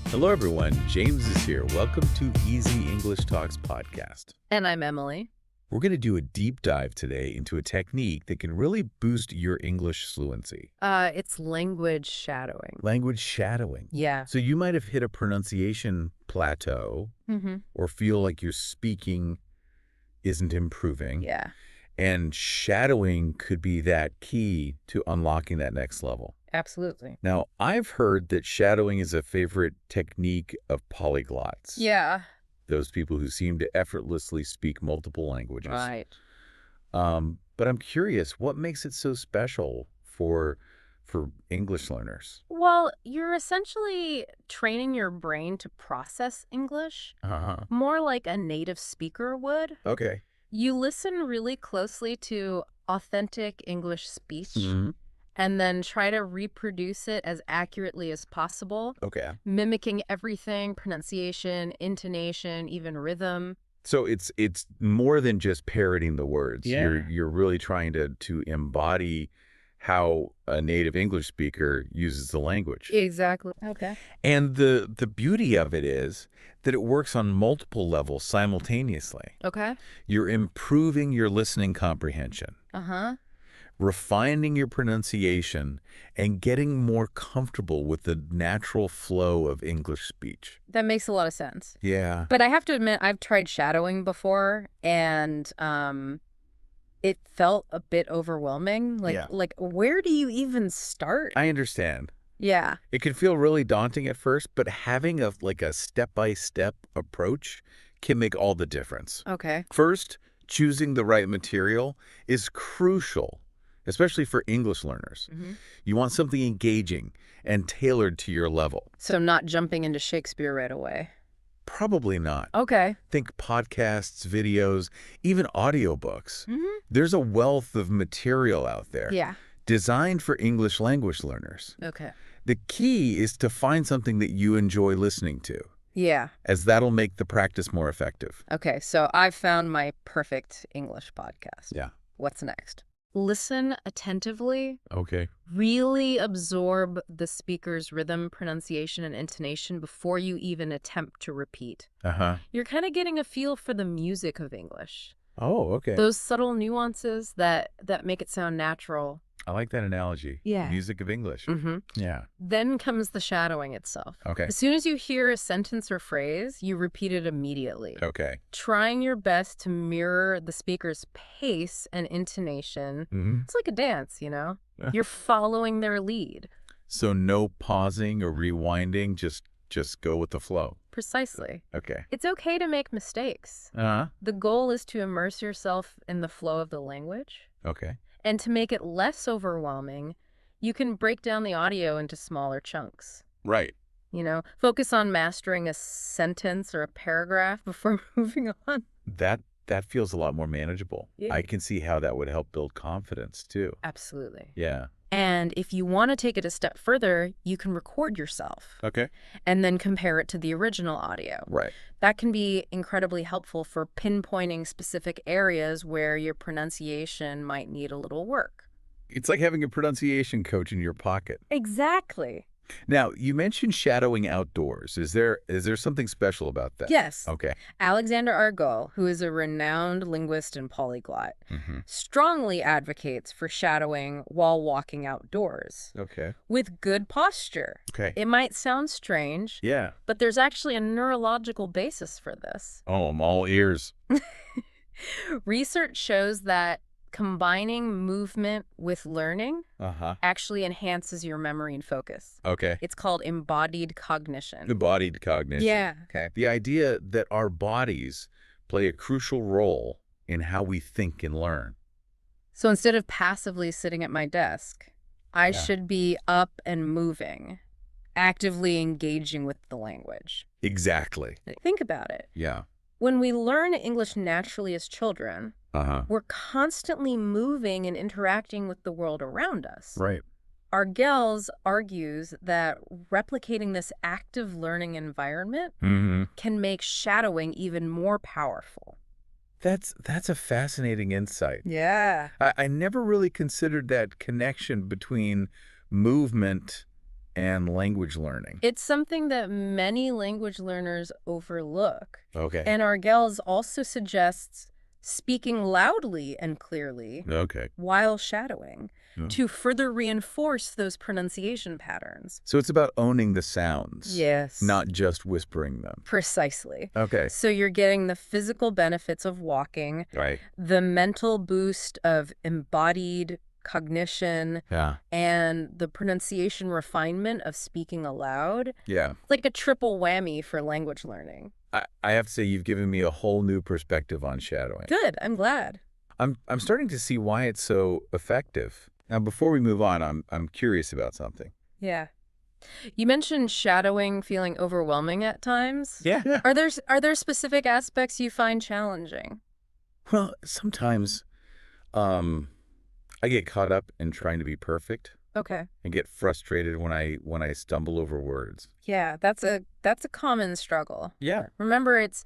Hello, everyone. James is here. Welcome to Easy English Talks podcast. And I'm Emily. We're going to do a deep dive today into a technique that can really boost your English fluency. It's language shadowing. Language shadowing. Yeah. So you might have hit a pronunciation plateau or feel like your speaking isn't improving. Yeah. And shadowing could be that key to unlocking that next level. Absolutely. Now, I've heard that shadowing is a favorite technique of polyglots. Yeah. Those people who seem to effortlessly speak multiple languages. Right. But I'm curious, what makes it so special for English learners? Well, you're essentially training your brain to process English more like a native speaker would. Okay. You listen really closely to authentic English speech and then try to reproduce it as accurately as possible. Okay. Mimicking everything, pronunciation, intonation, even rhythm. So it's more than just parroting the words. Yeah. You're really trying to embody how a native English speaker uses the language. Exactly. Okay. And the beauty of it is that it works on multiple levels simultaneously. Okay. You're improving your listening comprehension, refining your pronunciation, and getting more comfortable with the natural flow of English speech. That makes a lot of sense. Yeah. But I have to admit, I've tried shadowing before, and it felt a bit overwhelming. Like, where do you even start? I understand. Yeah. It can feel really daunting at first, but having a step-by-step approach can make all the difference. Okay. First, choosing the right material is crucial, especially for English learners. You want something engaging and tailored to your level. So not jumping into Shakespeare right away. Probably not. Okay. Think podcasts, videos, even audiobooks. There's a wealth of material out there designed for English language learners. Okay. The key is to find something that you enjoy listening to, Yeah. as that'll make the practice more effective. Okay, so I've found my perfect English podcast. Yeah. What's next? Listen attentively. Okay. Really absorb the speaker's rhythm, pronunciation, and intonation before you even attempt to repeat. You're kind of getting a feel for the music of English. Oh, okay. Those subtle nuances that make it sound natural. I like that analogy. Yeah. Music of English. Yeah. Then comes the shadowing itself. Okay. As soon as you hear a sentence or phrase, you repeat it immediately. Okay. Trying your best to mirror the speaker's pace and intonation. It's like a dance, you know? You're following their lead. So no pausing or rewinding, just go with the flow. Precisely. Okay. It's okay to make mistakes. The goal is to immerse yourself in the flow of the language. Okay. And to make it less overwhelming, you can break down the audio into smaller chunks. Right. You know, focus on mastering a sentence or a paragraph before moving on. That feels a lot more manageable. Yeah. I can see how that would help build confidence too. Absolutely. Yeah. And if you want to take it a step further, you can record yourself. Okay. And then compare it to the original audio. Right. That can be incredibly helpful for pinpointing specific areas where your pronunciation might need a little work. It's like having a pronunciation coach in your pocket. Exactly. Now, you mentioned shadowing outdoors. Is there something special about that? Yes. Okay. Alexander Argot, who is a renowned linguist and polyglot, strongly advocates for shadowing while walking outdoors. Okay. With good posture. Okay. It might sound strange, Yeah. but there's actually a neurological basis for this. Oh, I'm all ears. Research shows that combining movement with learning actually enhances your memory and focus. Okay. It's called embodied cognition. Embodied cognition. Yeah. Okay. The idea that our bodies play a crucial role in how we think and learn. So instead of passively sitting at my desk, I should be up and moving, actively engaging with the language. Exactly. Think about it. Yeah. When we learn English naturally as children, we're constantly moving and interacting with the world around us. Right. Argels argues that replicating this active learning environment can make shadowing even more powerful. That's a fascinating insight. Yeah. I never really considered that connection between movement and language learning. It's something that many language learners overlook. Okay. And Argels also suggests speaking loudly and clearly while shadowing to further reinforce those pronunciation patterns. So it's about owning the sounds. Yes. Not just whispering them. Precisely. Okay. So you're getting the physical benefits of walking, Right. the mental boost of embodied cognition, and the pronunciation refinement of speaking aloud. Yeah. It's like a triple whammy for language learning. I have to say you've given me a whole new perspective on shadowing. Good. I'm glad. I'm starting to see why it's so effective. Now, before we move on, I'm curious about something. Yeah. You mentioned shadowing feeling overwhelming at times. Yeah. Are there specific aspects you find challenging? Well, sometimes I get caught up in trying to be perfect. Okay. And get frustrated when I stumble over words. Yeah, that's a common struggle. Yeah. Remember, it's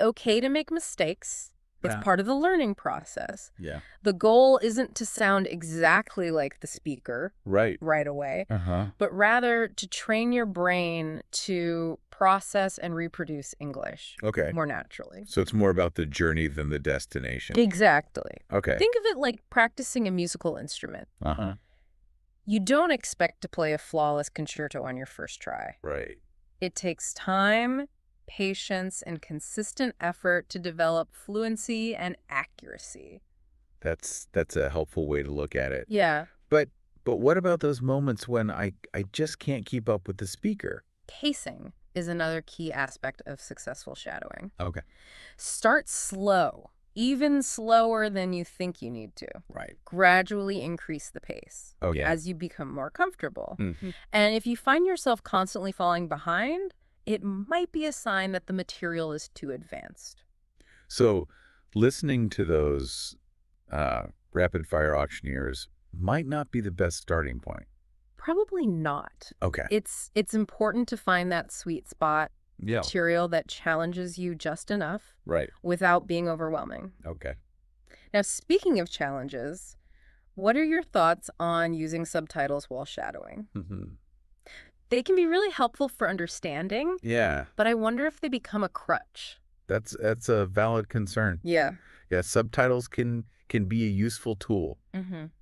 okay to make mistakes. It's part of the learning process. Yeah. The goal isn't to sound exactly like the speaker right away, but rather to train your brain to process and reproduce English more naturally. So it's more about the journey than the destination. Exactly. Okay. Think of it like practicing a musical instrument. You don't expect to play a flawless concerto on your first try. Right. It takes time, patience, and consistent effort to develop fluency and accuracy. That's a helpful way to look at it. Yeah. But what about those moments when I just can't keep up with the speaker? Pacing is another key aspect of successful shadowing. Okay. Start slow, even slower than you think you need to. Right. Gradually increase the pace as you become more comfortable. And if you find yourself constantly falling behind, it might be a sign that the material is too advanced. So listening to those rapid-fire auctioneers might not be the best starting point. Probably not. Okay. It's important to find that sweet spot material that challenges you just enough without being overwhelming. Okay. Now, speaking of challenges, what are your thoughts on using subtitles while shadowing? They can be really helpful for understanding. Yeah. But I wonder if they become a crutch. That's a valid concern. Yeah. Yeah, subtitles can be a useful tool,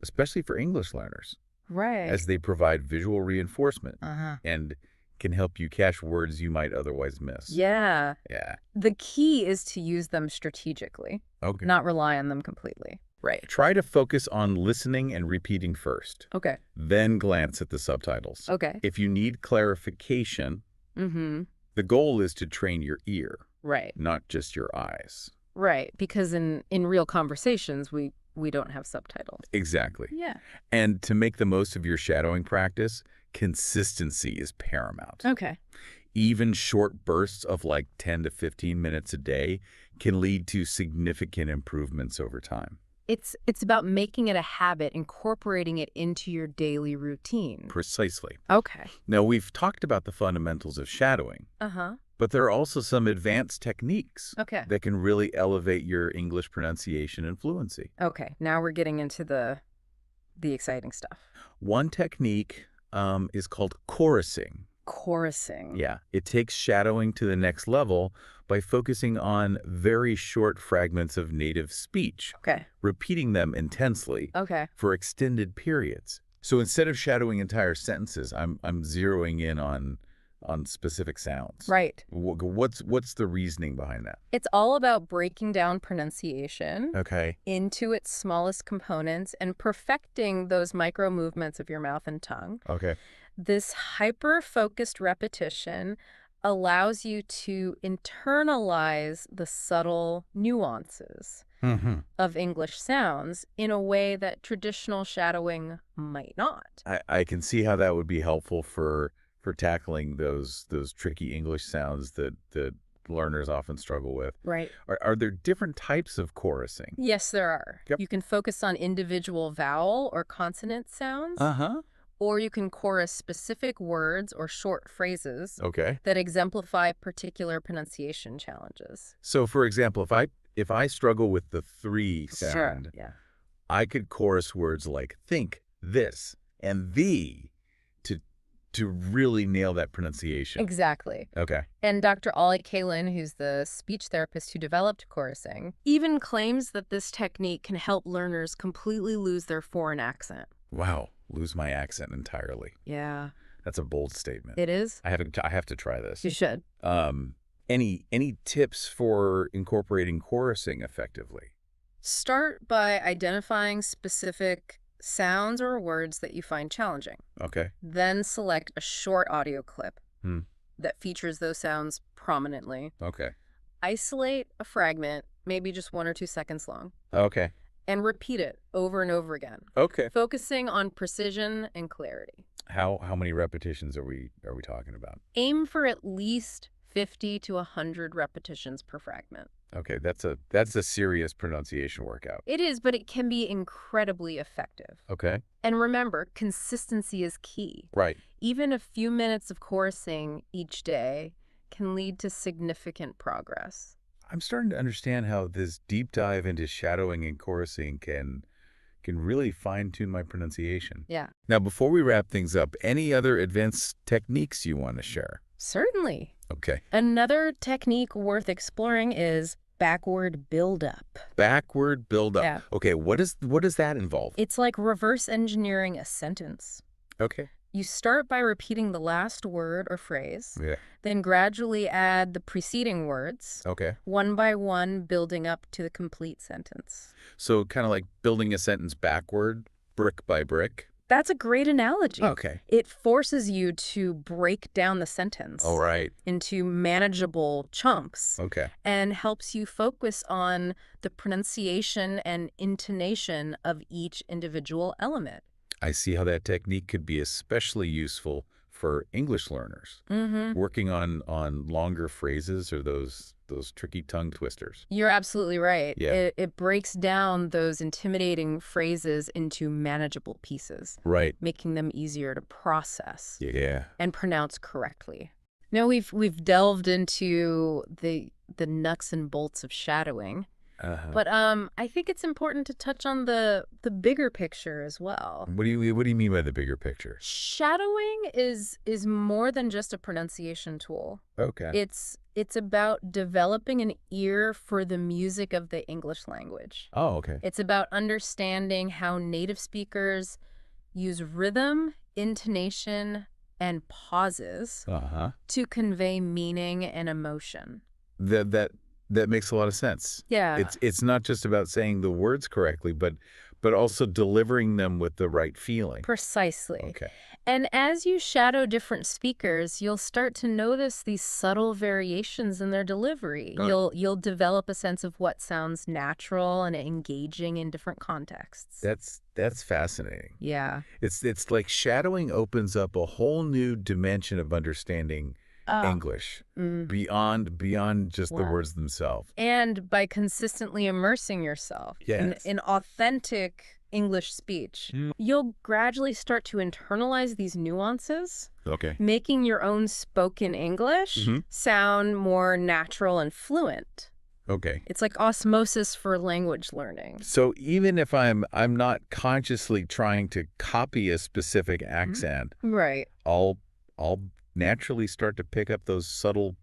especially for English learners. Right. As they provide visual reinforcement and can help you catch words you might otherwise miss. Yeah. Yeah. The key is to use them strategically, not rely on them completely. Right. Try to focus on listening and repeating first. Okay. Then glance at the subtitles. Okay. If you need clarification, the goal is to train your ear. Right. Not just your eyes. Right. Because in real conversations, we don't have subtitles. Exactly. Yeah. And to make the most of your shadowing practice, consistency is paramount. Okay. Even short bursts of like 10 to 15 minutes a day can lead to significant improvements over time. It's about making it a habit, incorporating it into your daily routine. Precisely. Okay. Now, we've talked about the fundamentals of shadowing. But there are also some advanced techniques that can really elevate your English pronunciation and fluency. Okay. Now we're getting into the exciting stuff. One technique is called chorusing. Chorusing. Yeah. It takes shadowing to the next level by focusing on very short fragments of native speech. Okay. Repeating them intensely. For extended periods. So instead of shadowing entire sentences, I'm zeroing in on specific sounds. Right. What's the reasoning behind that? It's all about breaking down pronunciation into its smallest components and perfecting those micro movements of your mouth and tongue. Okay. This hyper-focused repetition allows you to internalize the subtle nuances of English sounds in a way that traditional shadowing might not. I can see how that would be helpful for tackling those tricky English sounds that learners often struggle with. Right. Are there different types of chorusing? Yes, there are. Yep. You can focus on individual vowel or consonant sounds. Or you can chorus specific words or short phrases that exemplify particular pronunciation challenges. So, for example, if I struggle with the 3 sound, I could chorus words like think, this, and thee to really nail that pronunciation. Exactly. Okay. And Dr. Ollie Kalin, who's the speech therapist who developed chorusing, even claims that this technique can help learners completely lose their foreign accent. Wow. Lose my accent entirely. Yeah. That's a bold statement. It is? I have to try this. You should. Any tips for incorporating chorusing effectively? Start by identifying specific sounds or words that you find challenging. Okay. Then select a short audio clip that features those sounds prominently. Okay. Isolate a fragment, maybe just 1 or 2 seconds long, Okay. and repeat it over and over again, Okay. focusing on precision and clarity. How many repetitions are we talking about? Aim for at least 50 to 100 repetitions per fragment. Okay, that's a serious pronunciation workout. It is, but it can be incredibly effective. Okay. And remember, consistency is key. Right. Even a few minutes of chorusing each day can lead to significant progress. I'm starting to understand how this deep dive into shadowing and chorusing can really fine-tune my pronunciation. Yeah. Now, before we wrap things up, any other advanced techniques you want to share? Certainly. Okay. Another technique worth exploring is backward buildup. Backward buildup. Yeah. Okay, what does that involve? It's like reverse engineering a sentence. Okay. You start by repeating the last word or phrase, Yeah. then gradually add the preceding words, Okay. one by one, building up to the complete sentence. So kind of like building a sentence backward, brick by brick. That's a great analogy. Okay. It forces you to break down the sentence All right. into manageable chunks Okay. and helps you focus on the pronunciation and intonation of each individual element. I see how that technique could be especially useful for English learners working on longer phrases or those tricky tongue twisters. You're absolutely right. Yeah. It breaks down those intimidating phrases into manageable pieces, Right. making them easier to process Yeah. and pronounce correctly. Now we've delved into the nuts and bolts of shadowing, but I think it's important to touch on the bigger picture as well. What do you mean by the bigger picture? Shadowing is more than just a pronunciation tool. Okay. It's about developing an ear for the music of the English language. Oh, okay. It's about understanding how native speakers use rhythm, intonation, and pauses to convey meaning and emotion. That makes a lot of sense. Yeah. It's not just about saying the words correctly, but also delivering them with the right feeling. Precisely. Okay. And as you shadow different speakers, you'll start to notice these subtle variations in their delivery. You'll develop a sense of what sounds natural and engaging in different contexts. That's fascinating. Yeah. It's like shadowing opens up a whole new dimension of understanding English beyond just the words themselves. And by consistently immersing yourself in authentic English speech, you'll gradually start to internalize these nuances, making your own spoken English sound more natural and fluent. Okay. It's like osmosis for language learning. So even if I'm not consciously trying to copy a specific accent, right, I'll naturally start to pick up those subtle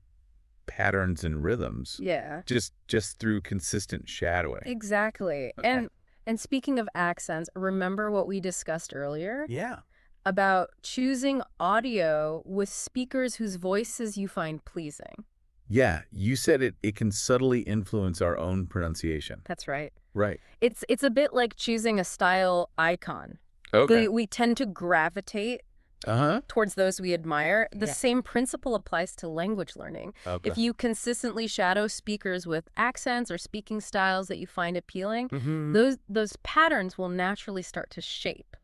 patterns and rhythms. Yeah. Just through consistent shadowing. Exactly. Okay. And speaking of accents, remember what we discussed earlier? Yeah. About choosing audio with speakers whose voices you find pleasing. Yeah, you said it can subtly influence our own pronunciation. That's right. Right. It's a bit like choosing a style icon. Okay. We tend to gravitate towards those we admire. The same principle applies to language learning. Okay. If you consistently shadow speakers with accents or speaking styles that you find appealing, those patterns will naturally start to shape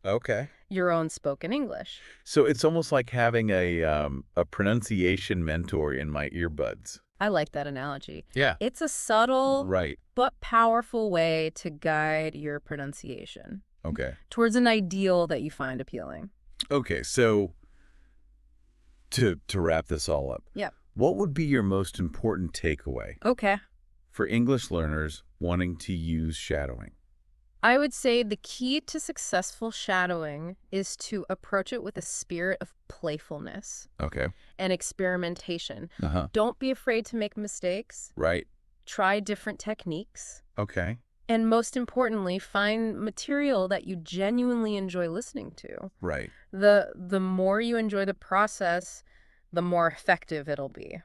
your own spoken English. So it's almost like having a pronunciation mentor in my earbuds. I like that analogy. Yeah. It's a subtle Right. but powerful way to guide your pronunciation towards an ideal that you find appealing. Okay, so to wrap this all up, what would be your most important takeaway for English learners wanting to use shadowing? I would say the key to successful shadowing is to approach it with a spirit of playfulness Okay. and experimentation. Uh-huh. Don't be afraid to make mistakes. Right. Try different techniques. Okay. And most importantly, find material that you genuinely enjoy listening to. Right. The more you enjoy the process, the more effective it'll be.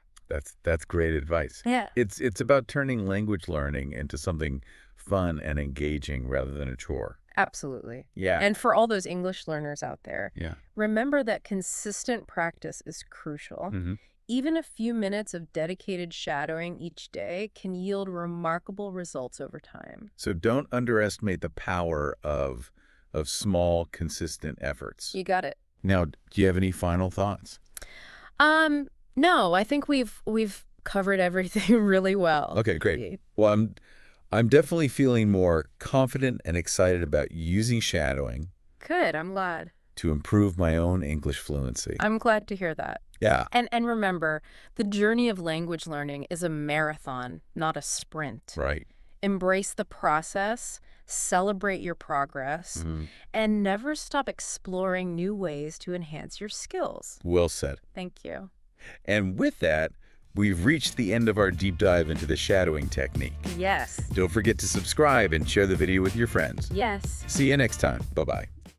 That's great advice. Yeah. It's about turning language learning into something fun and engaging rather than a chore. Absolutely. Yeah. And for all those English learners out there, Yeah. remember that consistent practice is crucial. Mm-hmm. Even a few minutes of dedicated shadowing each day can yield remarkable results over time. So don't underestimate the power of small, consistent efforts. You got it. Now, do you have any final thoughts? No, I think we've covered everything really well. Okay, great. Well, I'm definitely feeling more confident and excited about using shadowing Good, I'm glad. to improve my own English fluency. I'm glad to hear that. Yeah. And remember, the journey of language learning is a marathon, not a sprint. Right. Embrace the process, celebrate your progress, and never stop exploring new ways to enhance your skills. Well said. Thank you. And with that, we've reached the end of our deep dive into the shadowing technique. Yes. Don't forget to subscribe and share the video with your friends. Yes. See you next time. Bye-bye.